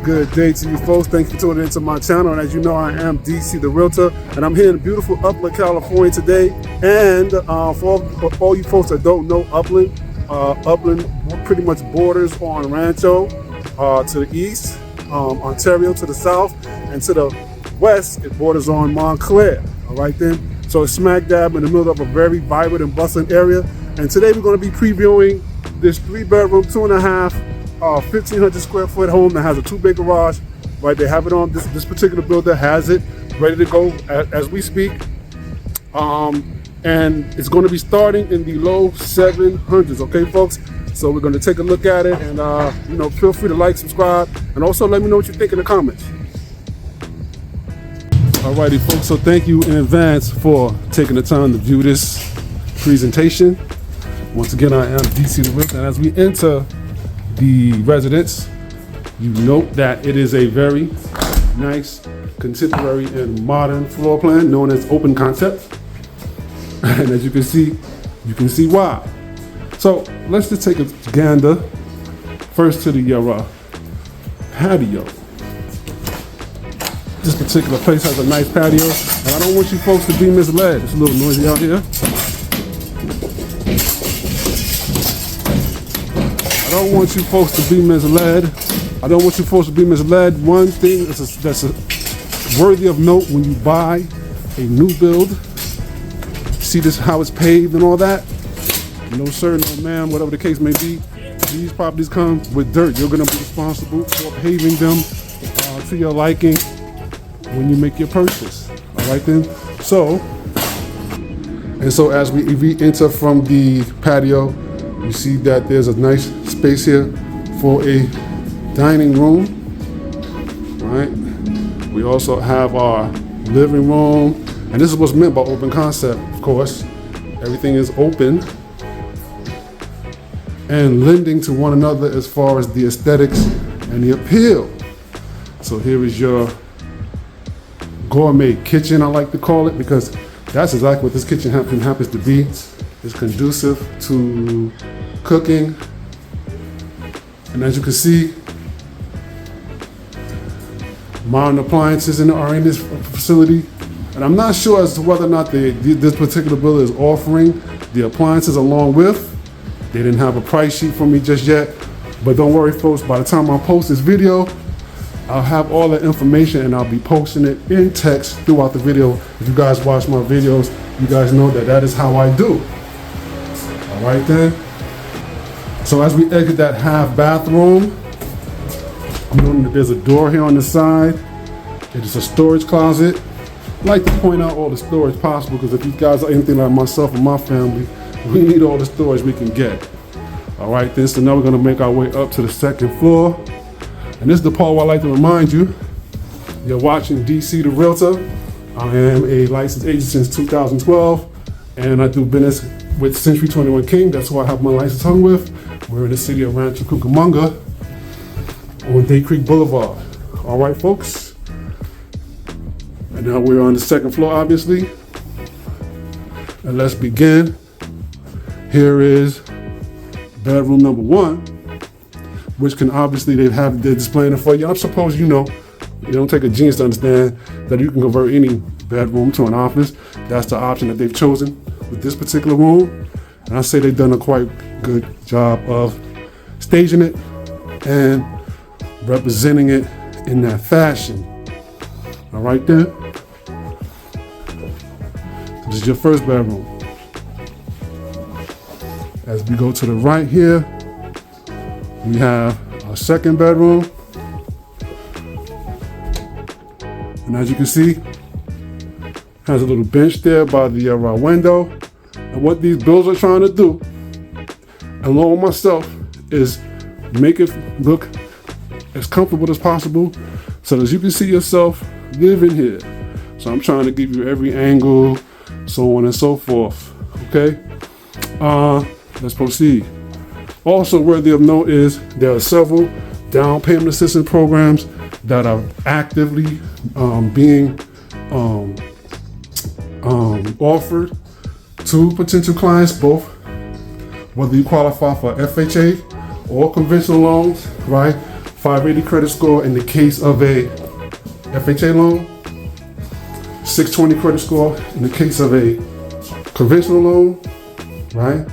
Good day to you folks. Thanks for tuning into my channel. And as you know, I am DC the Realtor, and I'm here in beautiful Upland, California today. And for all you folks that don't know Upland, Upland pretty much borders on Rancho to the east, Ontario to the south, and to the west it borders on Montclair. All right then. So it's smack dab in the middle of a very vibrant and bustling area. And today we're going to be previewing this 3-bedroom, 2.5 1,500 square foot home that has a 2-bay garage. Right, they have it on this particular builder has it ready to go as we speak, and it's going to be starting in the low 700s. Okay, folks. So we're going to take a look at it, and feel free to like, subscribe, and also let me know what you think in the comments. Alrighty, folks. So thank you in advance for taking the time to view this presentation. Once again, I am DC the Realtor, and as we enter the residence, you note that it is a very nice, contemporary, and modern floor plan known as open concept. And as you can see why. So let's just take a gander first to the patio. This particular place has a nice patio, and I don't want you folks to be misled. It's a little noisy out here. I don't want you folks to be misled. One thing that's worthy of note: when you buy a new build, see this how it's paved and all that. No sir, no ma'am, whatever the case may be. These properties come with dirt. You're going to be responsible for paving them to your liking when you make your purchase. All right then. So as we enter from the patio, you see that there's a nice space here for a dining room, right? We also have our living room, and this is what's meant by open concept, of course. Everything is open and lending to one another as far as the aesthetics and the appeal. So here is your gourmet kitchen, I like to call it, because that's exactly what this kitchen happens to be. It's conducive to cooking, and as you can see, modern appliances are in this facility. And I'm not sure as to whether or not this particular builder is offering the appliances along with. They didn't have a price sheet for me just yet, but don't worry folks, by the time I post this video, I'll have all the information and I'll be posting it in text throughout the video. If you guys watch my videos, you guys know that is how I do. All right then. So as we exit that half bathroom, you know that there's a door here on the side. It is a storage closet. I like to point out all the storage possible, because if you guys are anything like myself and my family, we need all the storage we can get. All right then, so now we're gonna make our way up to the second floor. And this is the part where I like to remind you, you're watching DC the Realtor. I am a licensed agent since 2012, and I do business with Century 21 King. That's who I have my license hung with. We're in the city of Rancho Cucamonga on Day Creek Boulevard. All right, folks. And now we're on the second floor, obviously. And let's begin. Here is bedroom number 1, which can obviously they're displaying it for you. I suppose you know, it don't take a genius to understand that you can convert any bedroom to an office. That's the option that they've chosen with this particular room. And I say they've done a quite good job of staging it and representing it in that fashion. All right then. This is your first bedroom. As we go to the right here, we have our second bedroom. And as you can see, has a little bench there by the window. And what these builders are trying to do, along with myself, is make it look as comfortable as possible so that you can see yourself living here. So I'm trying to give you every angle, so on and so forth. Okay? Let's proceed. Also worthy of note is there are several down payment assistance programs that are actively being offered to potential clients, both whether you qualify for FHA all conventional loans, right? 580 credit score in the case of a FHA loan, 620 credit score in the case of a conventional loan, right?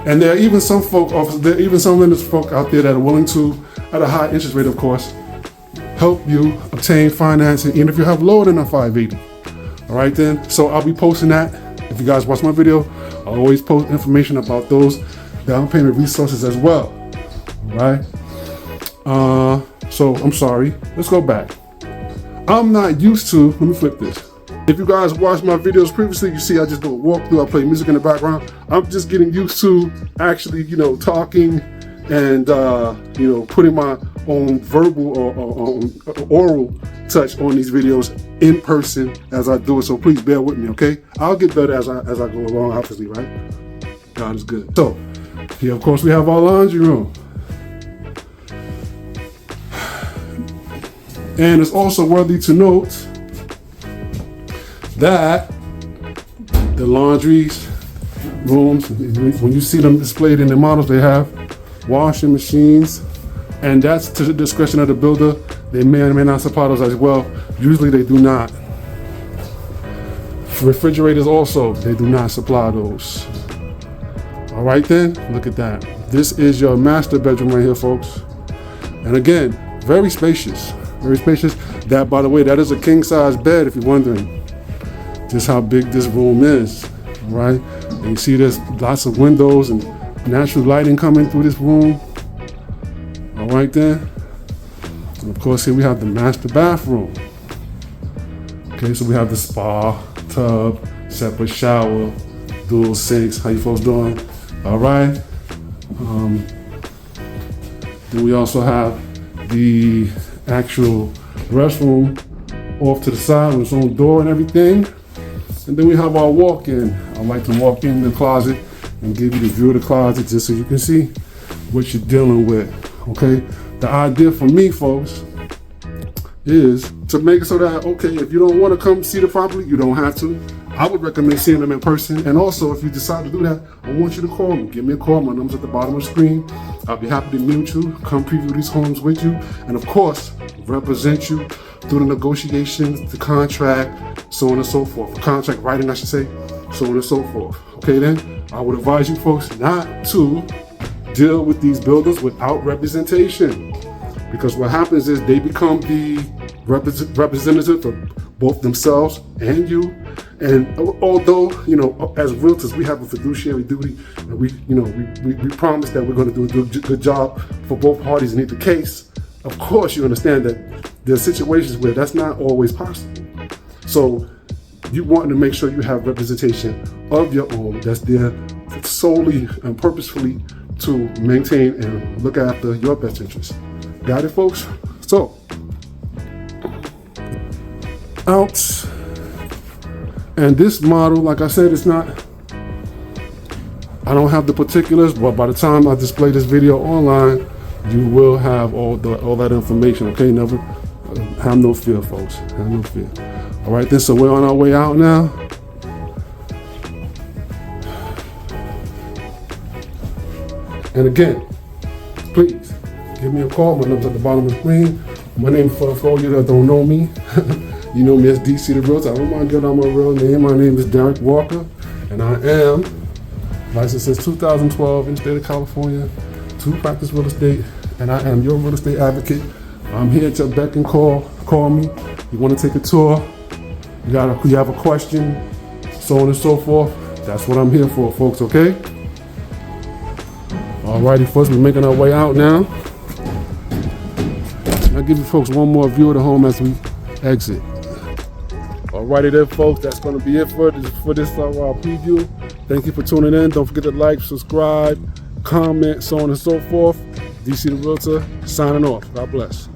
And there are even some lenders folk out there that are willing to, at a high interest rate, of course, help you obtain financing, even if you have lower than a 580. All right then. So I'll be posting that. If you guys watch my video, I'll always post information about those down payment resources as well. All right. So I'm sorry. Let's go back. I'm not used to. Let me flip this. If you guys watched my videos previously, you see I just do a walkthrough. I play music in the background. I'm just getting used to actually, talking and, putting my own verbal or oral touch on these videos in person as I do it. So please bear with me, okay? I'll get better as I go along, obviously, right? God is good. So here, of course, we have our laundry room. And it's also worthy to note that the laundry rooms, when you see them displayed in the models, they have washing machines, and that's to the discretion of the builder. They may or may not supply those as well. Usually they do not. Refrigerators also, they do not supply those. All right then, look at that. This is your master bedroom right here, folks. And again, very spacious, very spacious. That, by the way, that is a king size bed if you're wondering just how big this room is, right? And you see there's lots of windows and natural lighting coming through this room. All right then. And of course, here we have the master bathroom. Okay, so we have the spa, tub, separate shower, dual sinks. How you folks doing? All right. Then we also have the actual restroom off to the side with its own door and everything. And then we have our walk-in. I like to walk in the closet and give you the view of the closet just so you can see what you're dealing with, okay? The idea for me, folks, is to make it so that, okay, if you don't want to come see the property, you don't have to. I would recommend seeing them in person. And also, if you decide to do that, I want you to call me. Give me a call. My number's at the bottom of the screen. I'll be happy to meet you, come preview these homes with you, and of course, represent you through the negotiations, the contract, so on and so forth. Contract writing, I should say, so on and so forth. Okay then, I would advise you folks not to deal with these builders without representation, because what happens is they become the representative for both themselves and you. And although, as realtors, we have a fiduciary duty, and we promise that we're going to do a good job for both parties in either case. Of course, you understand that there are situations where that's not always possible. So you want to make sure you have representation of your own that's there solely and purposefully to maintain and look after your best interests. Got it, folks? So, out. And this model, like I said, it's not, I don't have the particulars, but by the time I display this video online, you will have all that information, okay? Never, have no fear, folks, have no fear. All right then, so we're on our way out now. And again, please, give me a call. My number's at the bottom of the screen. My name, for all you that don't know me, you know me as DC the Realtor. I don't mind giving out my real name. My name is Derek Walker, and I am licensed since 2012 in the state of California to practice real estate, and I am your real estate advocate. I'm here to beck and call. Call me. You want to take a tour? You have a question, so on and so forth. That's what I'm here for, folks. Okay. Alrighty, folks. We're making our way out now. I'll give you folks one more view of the home as we exit. Alrighty then, folks, that's going to be it for this preview. Thank you for tuning in. Don't forget to like, subscribe, comment, so on and so forth. DC the Realtor, signing off. God bless.